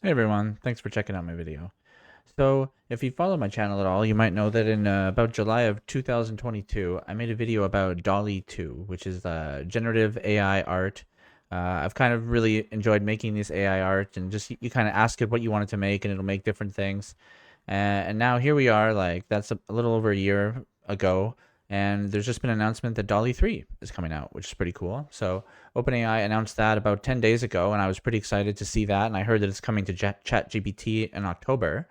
Hey everyone, thanks for checking out my video. So, if you follow my channel at all, you might know that in about July of 2022, I made a video about DALL-E 2, which is generative AI art. I've kind of really enjoyed making this AI art, and just you kind of ask it what you want it to make, and it'll make different things. And now here we are, like that's a little over a year ago, and there's just been an announcement that DALL-E 3 is coming out, which is pretty cool. So OpenAI announced that about 10 days ago, and I was pretty excited to see that. And I heard that it's coming to ChatGPT in October.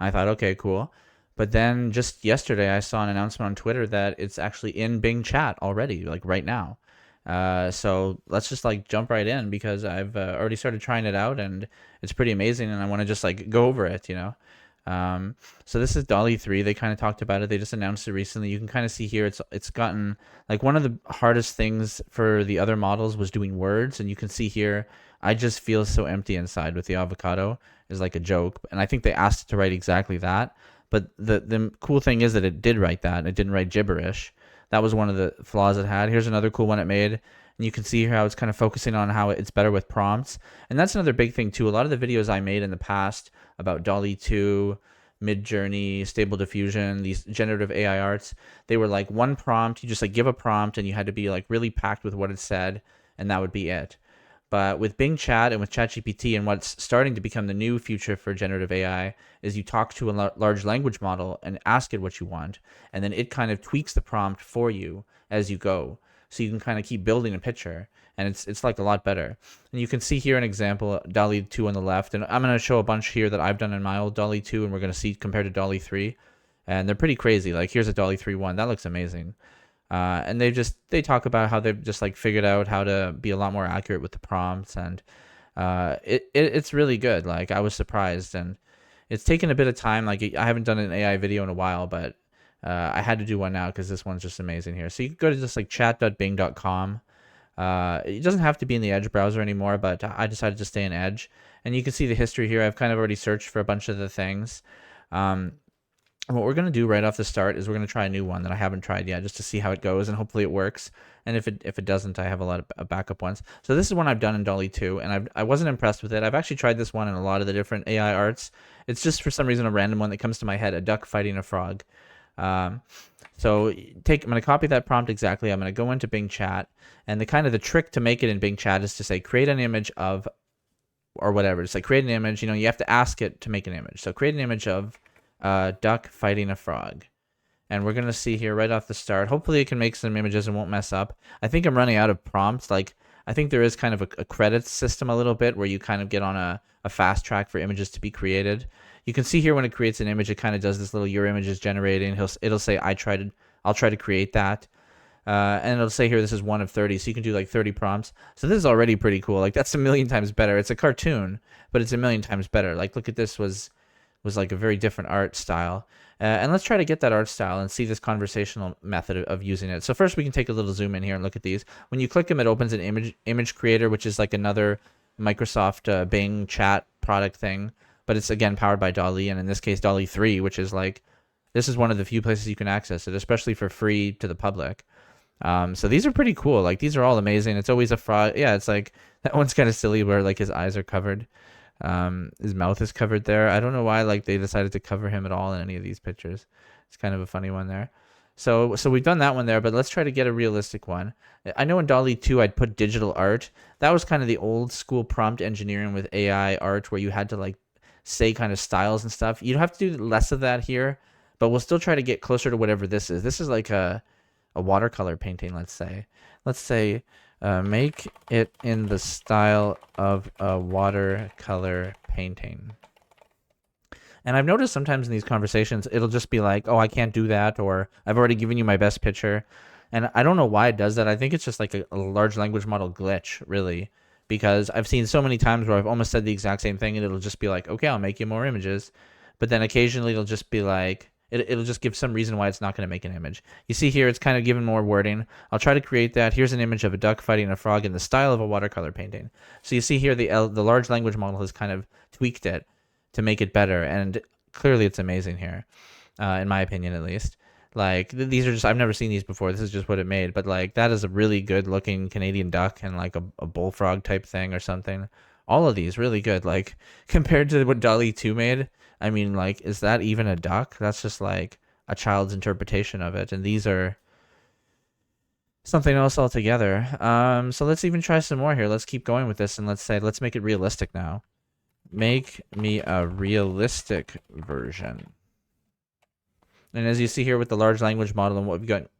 I thought, okay, cool. But then just yesterday, I saw an announcement on Twitter that it's actually in Bing Chat already, like right now. So let's just like jump right in because I've already started trying it out and it's pretty amazing, and I want to just like go over it. Um, so this is DALL-E 3. They kind of talked about it. They just announced it recently. You can kind of see here it's gotten like one of the hardest things for the other models was doing words, and you can see here I just feel so empty inside with the avocado is like a joke, and I think they asked it to write exactly that. But the cool thing is that it did write that, and it didn't write gibberish. That was one of the flaws it had. Here's another cool one it made, and you can see how it's kind of focusing on how it's better with prompts. And that's another big thing too. A lot of the videos I made in the past about DALL-E 2, Midjourney, Stable Diffusion, these generative AI arts, they were like one prompt. You just like give a prompt and you had to be like really packed with what it said, and that would be it. But with Bing Chat and with ChatGPT, and what's starting to become the new future for generative AI is you talk to a large language model and ask it what you want, and then it kind of tweaks the prompt for you as you go. So you can kind of keep building a picture, and it's like a lot better. And you can see here an example, DALL-E 2 on the left, and I'm going to show a bunch here that I've done in my old DALL-E 2, and we're going to see compared to DALL-E 3, and they're pretty crazy. Like here's a DALL-E 3 one that looks amazing. And they talk about how they've just like figured out how to be a lot more accurate with the prompts, and it's really good. Like I was surprised, and it's taken a bit of time. Like I haven't done an AI video in a while, but I had to do one now because this one's just amazing here. So you can go to just like chat.bing.com. It doesn't have to be in the Edge browser anymore, but I decided to stay in Edge, and you can see the history here. I've kind of already searched for a bunch of the things. Um, what we're going to do right off the start is we're going to try a new one that I haven't tried yet, just to see how it goes, and hopefully it works. And if it doesn't, I have a lot of backup ones. So this is one I've done in DALL-E 2, and I wasn't impressed with it. I've actually tried this one in a lot of the different AI arts. It's just for some reason a random one that comes to my head: a duck fighting a frog. Um, so I'm going to copy that prompt exactly. I'm going to go into Bing Chat, and the trick to make it in Bing Chat is to say create an image of, or whatever. It's like create an image. You have to ask it to make an image. So create an image of duck fighting a frog. And we're going to see here right off the start. Hopefully it can make some images and won't mess up. I think I'm running out of prompts. Like, I think there is kind of a credits system a little bit where you kind of get on a fast track for images to be created. You can see here when it creates an image, it kind of does this little your image is generating. It'll say I'll try to create that. And it'll say here this is 1 of 30, so you can do like 30 prompts. So this is already pretty cool. Like that's a million times better. It's a cartoon, but it's a million times better. Like look at this was like a very different art style. And let's try to get that art style and see this conversational method of using it. So first we can take a little zoom in here and look at these. When you click them, it opens an image creator, which is like another Microsoft Bing chat product thing. But it's again powered by DALL-E, and in this case DALL-E 3, which is like, this is one of the few places you can access it, especially for free to the public. So these are pretty cool. Like these are all amazing. It's always a frog. Yeah, it's like that one's kind of silly where like his eyes are covered. His mouth is covered there. I don't know why like they decided to cover him at all in any of these pictures. It's kind of a funny one there. So we've done that one there, but let's try to get a realistic one. I know in DALL-E 2 I'd put digital art. That was kind of the old school prompt engineering with AI art where you had to like say kind of styles and stuff. You have to do less of that here, but we'll still try to get closer to whatever this is. This is like a watercolor painting, let's say. Let's say make it in the style of a watercolor painting. And I've noticed sometimes in these conversations, it'll just be like, oh, I can't do that, or I've already given you my best picture. And I don't know why it does that. I think it's just like a large language model glitch, really, because I've seen so many times where I've almost said the exact same thing, and it'll just be like, okay, I'll make you more images. But then occasionally it'll just be like, it'll just give some reason why it's not going to make an image. You see here, it's kind of given more wording. I'll try to create that. Here's an image of a duck fighting a frog in the style of a watercolor painting. So you see here, the large language model has kind of tweaked it to make it better, and clearly it's amazing here, in my opinion at least. Like these are just, I've never seen these before. This is just what it made, but like that is a really good looking Canadian duck and like a bullfrog type thing or something. All of these really good. Like compared to what DALL-E 2 made, I mean, like, is that even a duck? That's just like a child's interpretation of it. And these are something else altogether. So let's even try some more here. Let's keep going with this, and let's make it realistic now. Make me a realistic version. And as you see here with the large language model and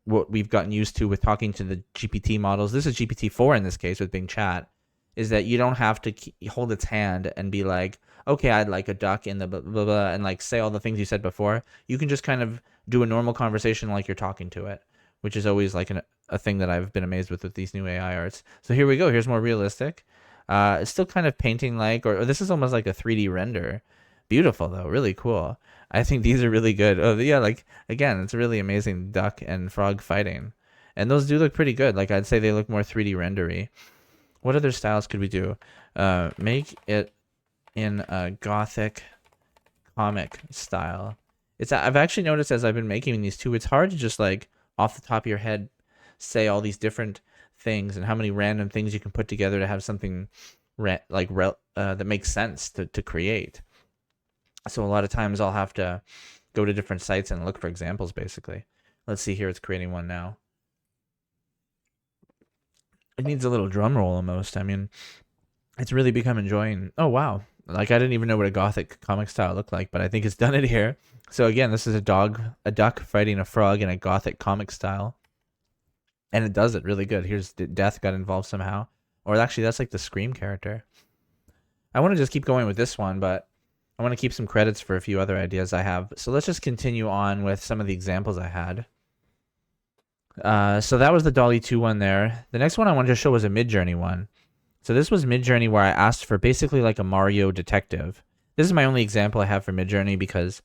what we've gotten used to with talking to the GPT models, this is GPT-4 in this case with Bing Chat, is that you don't have to hold its hand and be like, okay, I'd like a duck in the blah, blah, blah, and like say all the things you said before. You can just kind of do a normal conversation like you're talking to it, which is always like a thing that I've been amazed with these new AI arts. So here we go. Here's more realistic. It's still kind of painting like, or this is almost like a 3D render. Beautiful though, really cool. I think these are really good. Oh yeah, like again, it's a really amazing duck and frog fighting, and those do look pretty good. Like I'd say they look more 3D rendery. What other styles could we do? Make it in a gothic comic style. I've actually noticed as I've been making these too, it's hard to just like off the top of your head say all these different things and how many random things you can put together to have something that makes sense to create. So a lot of times I'll have to go to different sites and look for examples, basically. Let's see here. It's creating one now. It needs a little drum roll almost. I mean, it's really become enjoying. Oh, wow. Like, I didn't even know what a gothic comic style looked like, but I think it's done it here. So again, this is a duck fighting a frog in a gothic comic style. And it does it really good. Here's death got involved somehow. Or actually, that's like the Scream character. I want to just keep going with this one, but I want to keep some credits for a few other ideas I have. So let's just continue on with some of the examples I had. So that was the DALL-E 2 one there. The next one I wanted to show was a Midjourney one. So this was Midjourney where I asked for basically like a Mario detective. This is my only example I have for Midjourney because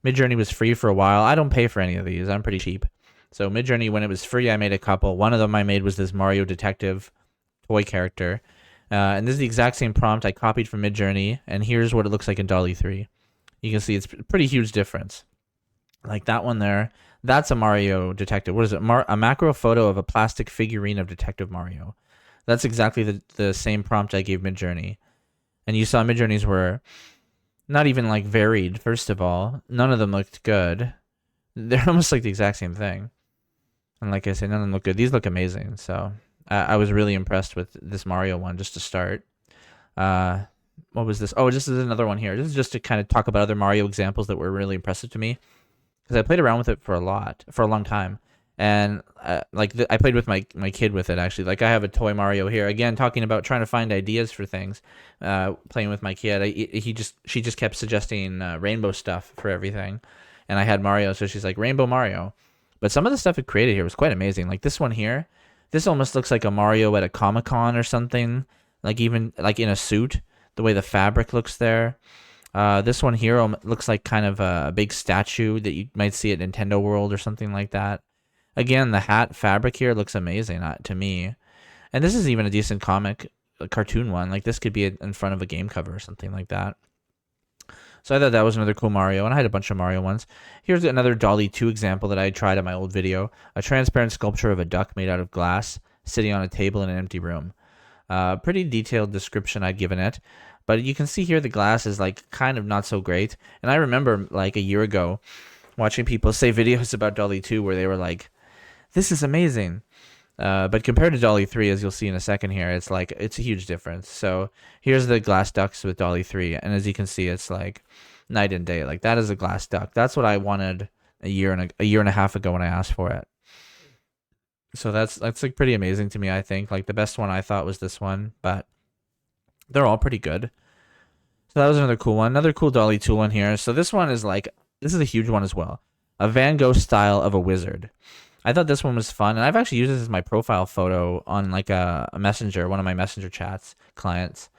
Midjourney was free for a while. I don't pay for any of these. I'm pretty cheap. So Midjourney, when it was free, I made a couple. One of them I made was this Mario detective toy character. And this is the exact same prompt I copied from Midjourney, and here's what it looks like in DALL-E 3. You can see it's a pretty huge difference. Like that one there, that's a Mario detective. What is it? A macro photo of a plastic figurine of Detective Mario. That's exactly the same prompt I gave Midjourney. And you saw Midjourneys were not even like varied, first of all. None of them looked good. They're almost like the exact same thing. And like I said, none of them look good. These look amazing, so I was really impressed with this Mario one just to start. What was this? Oh, this is another one here. This is just to kind of talk about other Mario examples that were really impressive to me. Because I played around with it for a long time. And I played with my kid with it, actually. Like I have a toy Mario here. Again, talking about trying to find ideas for things. Playing with my kid. She just kept suggesting rainbow stuff for everything. And I had Mario, so she's like, Rainbow Mario. But some of the stuff it created here was quite amazing. Like this one here. This almost looks like a Mario at a Comic-Con or something. Like even like in a suit. The way the fabric looks there. This one here looks like kind of a big statue that you might see at Nintendo World or something like that. Again, the hat fabric here looks amazing to me. And this is even a decent cartoon one. Like this could be in front of a game cover or something like that. So I thought that was another cool Mario, and I had a bunch of Mario ones. Here's another DALL-E 2 example that I tried in my old video. A transparent sculpture of a duck made out of glass sitting on a table in an empty room. Pretty detailed description I'd given it. But you can see here the glass is like kind of not so great. And I remember like a year ago watching people say videos about DALL-E 2 where they were like, this is amazing. But compared to DALL-E 3, as you'll see in a second here, it's a huge difference. So here's the glass ducks with DALL-E 3, and as you can see, it's like night and day. Like that is a glass duck. That's what I wanted a year and a half ago when I asked for it. So that's like pretty amazing to me. I think like the best one I thought was this one, but they're all pretty good. So that was another cool one. Another cool DALL-E 2 one here. So this one is this is a huge one as well. A Van Gogh style of a wizard. I thought this one was fun, and I've actually used this as my profile photo on like a messenger, one of my messenger chats clients,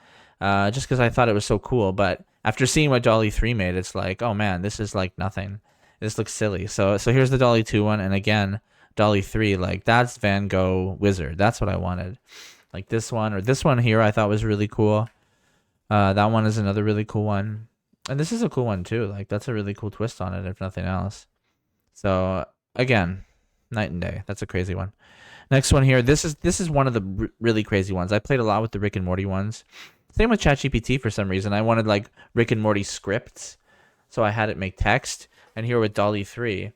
just because I thought it was so cool. But after seeing what DALL-E 3 made, it's like, oh man, this is like nothing. This looks silly. So here's the DALL-E 2 one, and again, DALL-E 3, like that's Van Gogh wizard. That's what I wanted. Like this one or this one here, I thought was really cool. That one is another really cool one, and this is a cool one too. Like that's a really cool twist on it, if nothing else. So again, night and day. That's a crazy one. Next one here. This is one of the really crazy ones. I played a lot with the Rick and Morty ones. Same with ChatGPT for some reason. I wanted like Rick and Morty scripts, so I had it make text. And here with DALL-E 3,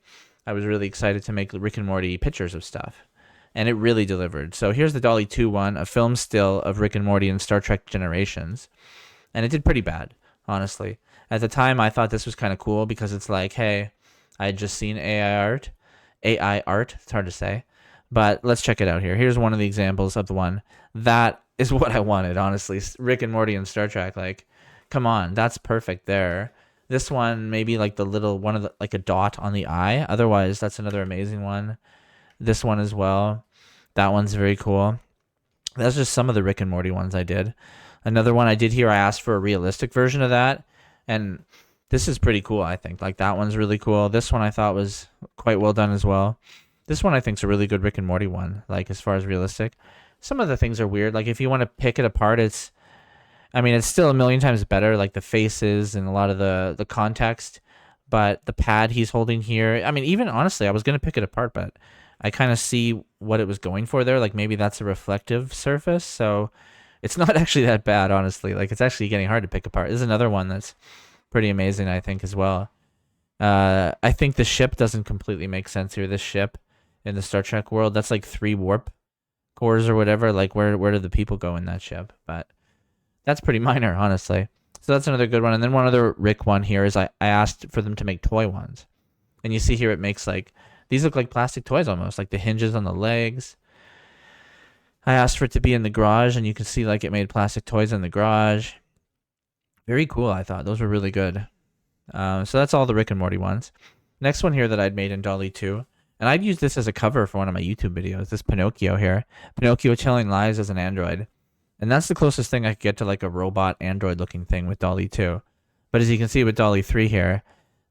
I was really excited to make Rick and Morty pictures of stuff. And it really delivered. So here's the DALL-E 2 one, a film still of Rick and Morty and Star Trek Generations. And it did pretty bad, honestly. At the time, I thought this was kind of cool because it's like, hey, I had just seen AI art. AI art, it's hard to say. But let's check it out here. Here's one of the examples of the one. That is what I wanted, honestly. Rick and Morty and Star Trek, like, come on, that's perfect there. This one, maybe like the little one of the, like a dot on the eye. Otherwise, that's another amazing one. This one as well. That one's very cool. That's just some of the Rick and Morty ones I did. Another one I did here, I asked for a realistic version of that. And this is pretty cool, I think. Like, that one's really cool. This one I thought was quite well done as well. This one I think is a really good Rick and Morty one, like, as far as realistic. Some of the things are weird. Like, if you want to pick it apart, it's still a million times better, like the faces and a lot of the context. But the pad he's holding here, even honestly, I was going to pick it apart, but I kind of see what it was going for there. Like, maybe that's a reflective surface. So it's not actually that bad, honestly. Like, it's actually getting hard to pick apart. This is another one that's pretty amazing, I think, as well. I think the ship doesn't completely make sense here. This ship in the Star Trek world, that's like 3 warp cores or whatever. Like, where do the people go in that ship? But that's pretty minor, honestly. So that's another good one. And then one other Rick one here is I asked for them to make toy ones. And you see here it makes like, these look like plastic toys almost, like the hinges on the legs. I asked for it to be in the garage, and you can see like it made plastic toys in the garage. Very cool, I thought. Those were really good. So that's all the Rick and Morty ones. Next one here that I'd made in DALL-E 2. And I'd used this as a cover for one of my YouTube videos. This Pinocchio here. Pinocchio telling lies as an android. And that's the closest thing I could get to like a robot android looking thing with DALL-E 2. But as you can see with DALL-E 3 here,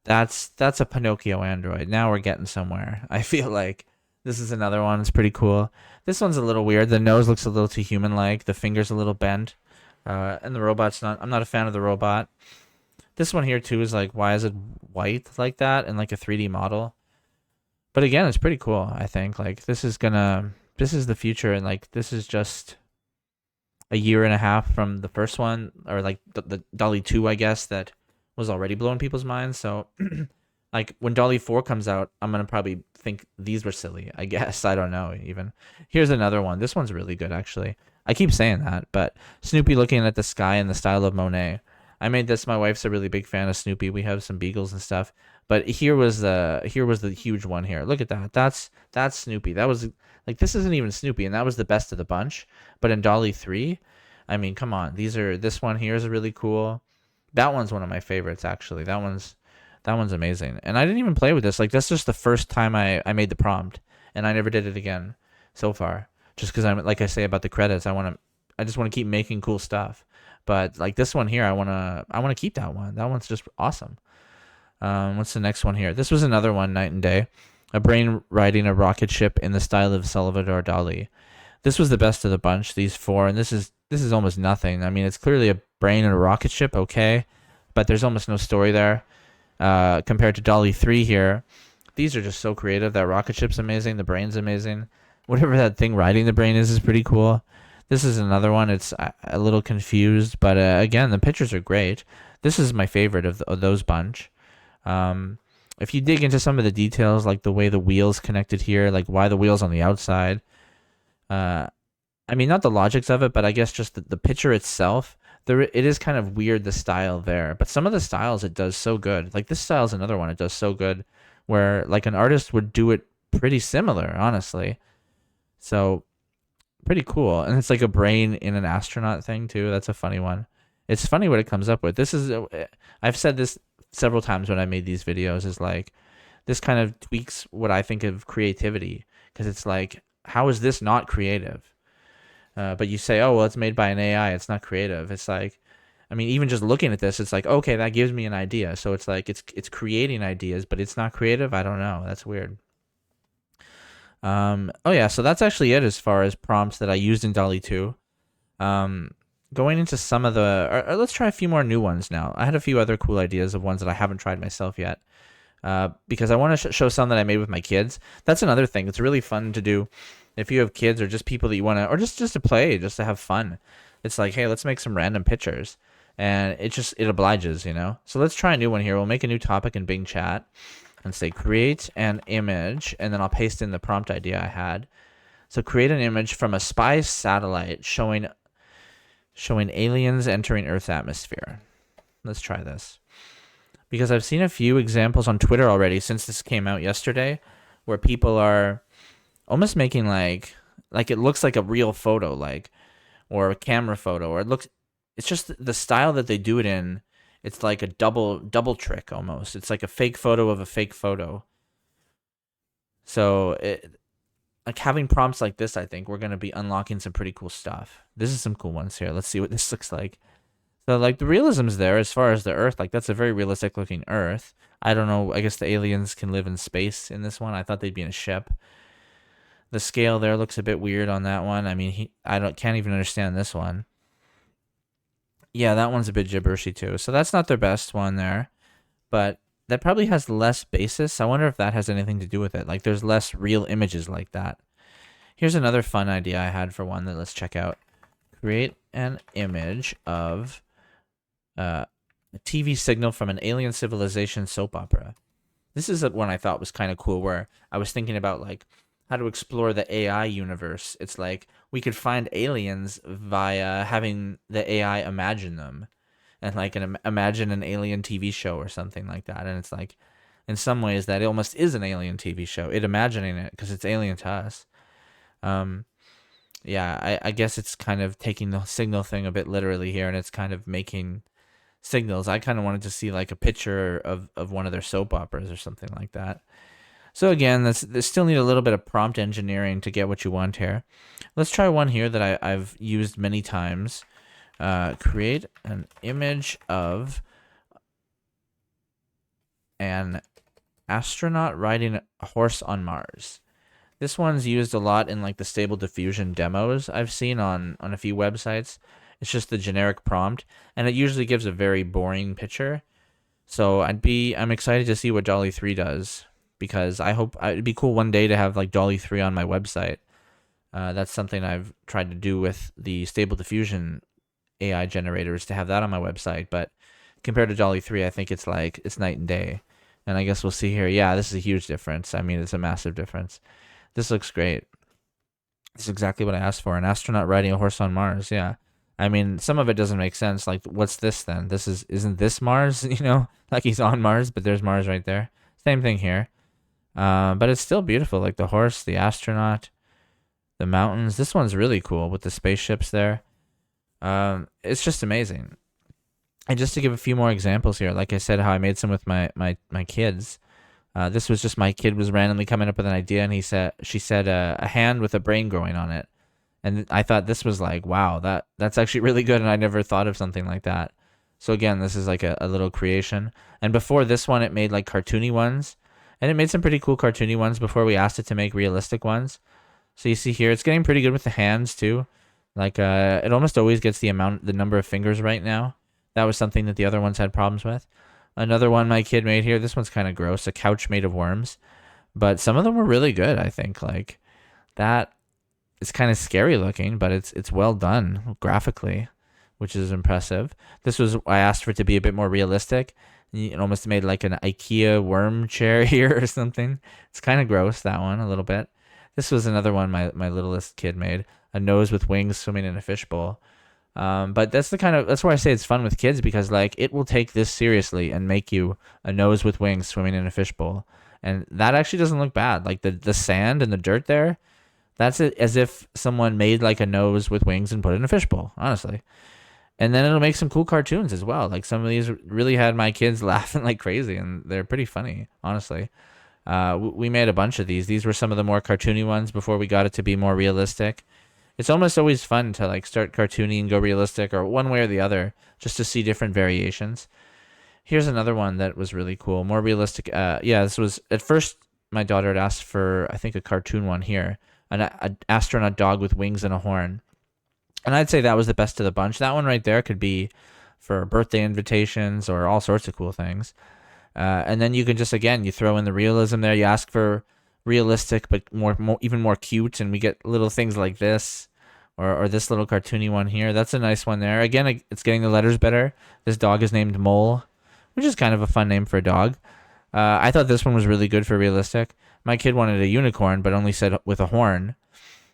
that's a Pinocchio android. Now we're getting somewhere. I feel like this is another one. It's pretty cool. This one's a little weird. The nose looks a little too human-like. The finger's a little bent. And the robot's not... I'm not a fan of the robot. This one here too is like, why is it white like that and like a 3D model? But again, it's pretty cool, I think. Like, this is the future, and like, this is just a year and a half from the first one, or like the DALL-E 2, I guess, that was already blowing people's minds. So like, when DALL-E 4 comes out, I'm gonna probably think these were silly, I guess. I don't know, even. Here's another one. This one's really good, actually. I keep saying that, but Snoopy looking at the sky in the style of Monet. I made this. My wife's a really big fan of Snoopy. We have some beagles and stuff. But here was the huge one here. Look at that. That's Snoopy. That was like, this isn't even Snoopy, and that was the best of the bunch. But in DALL-E 3, come on. This one here is really cool. That one's one of my favorites, actually. That one's amazing. And I didn't even play with this. Like, that's just the first time I made the prompt, and I never did it again so far. Just because I'm, like I say about the credits, I just want to keep making cool stuff. But like this one here, I wanna keep that one. That one's just awesome. What's the next one here? This was another one, night and day. A brain riding a rocket ship in the style of Salvador Dali. This was the best of the bunch, these 4, and this is almost nothing. It's clearly a brain and a rocket ship, okay, but there's almost no story there. Compared to DALL-E 3 here, these are just so creative. That rocket ship's amazing. The brain's amazing. Whatever that thing riding the brain is pretty cool. This is another one. It's a little confused, but again, the pictures are great. This is my favorite of those bunch. If you dig into some of the details, like the way the wheels connected here, like why the wheels on the outside, not the logics of it, but I guess just the picture itself, it is kind of weird, the style there. But some of the styles it does so good. Like this style is another one it does so good, where like an artist would do it pretty similar, honestly. So pretty cool. And it's like a brain in an astronaut thing too. That's a funny one. It's funny what it comes up with. I've said this several times when I made these videos, is like, this kind of tweaks what I think of creativity, because it's like, how is this not creative? But you say, oh, well, it's made by an AI, it's not creative. It's like, even just looking at this, it's like, okay, that gives me an idea. So it's like, it's creating ideas, but it's not creative. I don't know. That's weird. Oh yeah, so that's actually it as far as prompts that I used in DALL-E 2. Going into some of the... Or let's try a few more new ones now. I had a few other cool ideas of ones that I haven't tried myself yet. Because I want to show some that I made with my kids. That's another thing. It's really fun to do if you have kids, or just people that you want to... Or just to play, just to have fun. It's like, hey, let's make some random pictures. And it obliges, you know? So let's try a new one here. We'll make a new topic in Bing Chat and say create an image, and then I'll paste in the prompt idea I had. So create an image from a spy satellite showing aliens entering Earth's atmosphere. Let's try this. Because I've seen a few examples on Twitter already since this came out yesterday where people are almost making like it looks like a real photo, like, or a camera photo, or it's just the style that they do it in. It's like a double trick almost. It's like a fake photo of a fake photo. So like having prompts like this, I think we're going to be unlocking some pretty cool stuff. This is some cool ones here. Let's see what this looks like. So like the realism's there as far as the Earth. Like that's a very realistic looking Earth. I don't know. I guess the aliens can live in space in this one. I thought they'd be in a ship. The scale there looks a bit weird on that one. I mean, can't even understand this one. Yeah, that one's a bit gibberishy too. So that's not their best one there, but that probably has less basis. I wonder if that has anything to do with it. Like there's less real images like that. Here's another fun idea I had for one that let's check out. Create an image of a TV signal from an alien civilization soap opera. This is one I thought was kind of cool where I was thinking about like how to explore the AI universe. It's like we could find aliens via having the AI imagine them and like imagine an alien TV show or something like that. And it's like in some ways that it almost is an alien TV show, it imagining it because it's alien to us. Yeah, I guess it's kind of taking the signal thing a bit literally here, and it's kind of making signals. I kind of wanted to see like a picture of one of their soap operas or something like that. So again, they still need a little bit of prompt engineering to get what you want here. Let's try one here that I've used many times. Create an image of an astronaut riding a horse on Mars. This one's used a lot in like the Stable Diffusion demos I've seen on a few websites. It's just the generic prompt, and it usually gives a very boring picture. So I'm excited to see what DALL-E 3 does, because I hope it'd be cool one day to have like DALL-E 3 on my website. That's something I've tried to do with the Stable Diffusion AI generators, to have that on my website. But compared to DALL-E 3, I think it's night and day. And I guess we'll see here. Yeah, this is a huge difference. I mean, it's a massive difference. This looks great. This is exactly what I asked for. An astronaut riding a horse on Mars. Yeah. I mean, some of it doesn't make sense. Like, what's this then? Isn't this Mars? You know, like he's on Mars, but there's Mars right there. Same thing here. But it's still beautiful. Like the horse, the astronaut, the mountains. This one's really cool with the spaceships there. It's just amazing. And just to give a few more examples here, like I said, how I made some with my kids. This was just my kid was randomly coming up with an idea, and she said a hand with a brain growing on it. And I thought this was like, wow, that's actually really good, and I never thought of something like that. So again, this is like a little creation. And before this one, it made like cartoony ones. And it made some pretty cool cartoony ones before we asked it to make realistic ones. So you see here, it's getting pretty good with the hands too. Like it almost always gets the number of fingers right now. That was something that the other ones had problems with. Another one my kid made here, this one's kind of gross, a couch made of worms. But some of them were really good, I think. Like that, it's kind of scary looking, but it's well done graphically, which is impressive. I asked for it to be a bit more realistic. It almost made like an IKEA worm chair here or something. It's kind of gross, that one, a little bit. This was another one my littlest kid made, a nose with wings swimming in a fishbowl. But that's why I say it's fun with kids, because like it will take this seriously and make you a nose with wings swimming in a fishbowl. And that actually doesn't look bad. Like the sand and the dirt there, that's it, as if someone made like a nose with wings and put it in a fishbowl, honestly. And then it'll make some cool cartoons as well. Like some of these really had my kids laughing like crazy, and they're pretty funny, honestly. We made a bunch of these. These were some of the more cartoony ones before we got it to be more realistic. It's almost always fun to like start cartoony and go realistic, or one way or the other, just to see different variations. Here's another one that was really cool, more realistic. Yeah, this was, at first my daughter had asked for, I think, a cartoon one here, an astronaut dog with wings and a horn. And I'd say that was the best of the bunch. That one right there could be for birthday invitations or all sorts of cool things. And then you can just, again, you throw in the realism there. You ask for realistic, but more even more cute, and we get little things like this, or this little cartoony one here. That's a nice one there. Again, it's getting the letters better. This dog is named Mole, which is kind of a fun name for a dog. I thought this one was really good for realistic. My kid wanted a unicorn, but only said with a horn.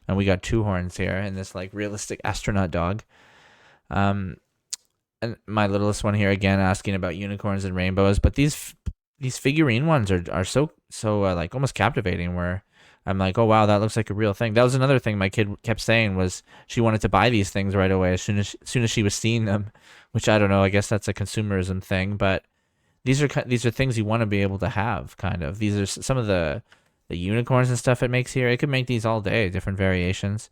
And we got 2 horns here in this like realistic astronaut dog. And my littlest one here again asking about unicorns and rainbows. But these figurine ones are so like almost captivating, where I'm like, oh wow, that looks like a real thing. That was another thing my kid kept saying, was she wanted to buy these things right away as soon as she was seeing them, which I don't know. I guess that's a consumerism thing, but these are things you want to be able to have. Kind of, these are some of the unicorns and stuff it makes here. It could make these all day, different variations.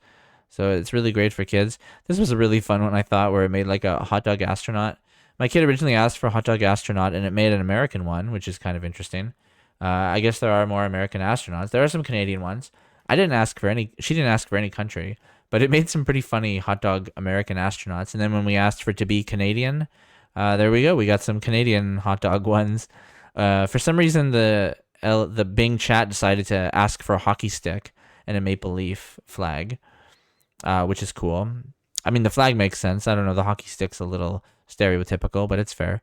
So it's really great for kids. This was a really fun one, I thought, where it made like a hot dog astronaut. My kid originally asked for a hot dog astronaut, and it made an American one, which is kind of interesting. I guess there are more American astronauts. There are some Canadian ones. She didn't ask for any country, but it made some pretty funny hot dog American astronauts. And then when we asked for it to be Canadian, there we go. We got some Canadian hot dog ones. For some reason, the Bing chat decided to ask for a hockey stick and a maple leaf flag, which is cool. I mean, the flag makes sense. I don't know. The hockey stick's a little stereotypical, but it's fair.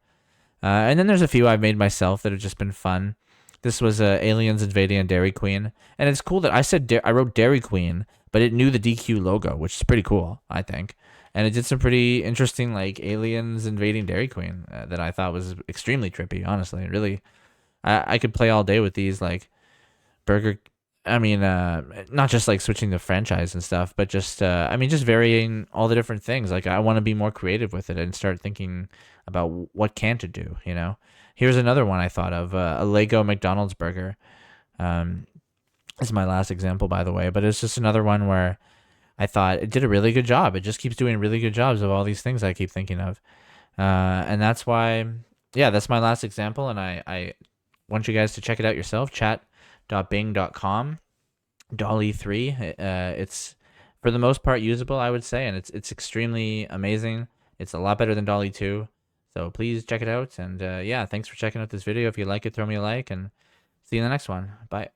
And then there's a few I've made myself that have just been fun. This was Aliens Invading Dairy Queen, and it's cool that I wrote Dairy Queen, but it knew the DQ logo, which is pretty cool, I think. And it did some pretty interesting like aliens invading Dairy Queen that I thought was extremely trippy. Honestly, really, I could play all day with these like burger. I mean, not just like switching the franchise and stuff, but just just varying all the different things. Like I want to be more creative with it and start thinking about what can't it do. You know, here's another one I thought of: a Lego McDonald's burger. This is my last example, by the way, but it's just another one where I thought it did a really good job. It just keeps doing really good jobs of all these things I keep thinking of, and that's why, yeah, that's my last example, and I want you guys to check it out yourself. Chat.bing.com. DALL-E 3. It's for the most part usable, I would say, and it's extremely amazing. It's a lot better than DALL-E 2. So please check it out. And yeah, thanks for checking out this video. If you like it, throw me a like, and see you in the next one. Bye.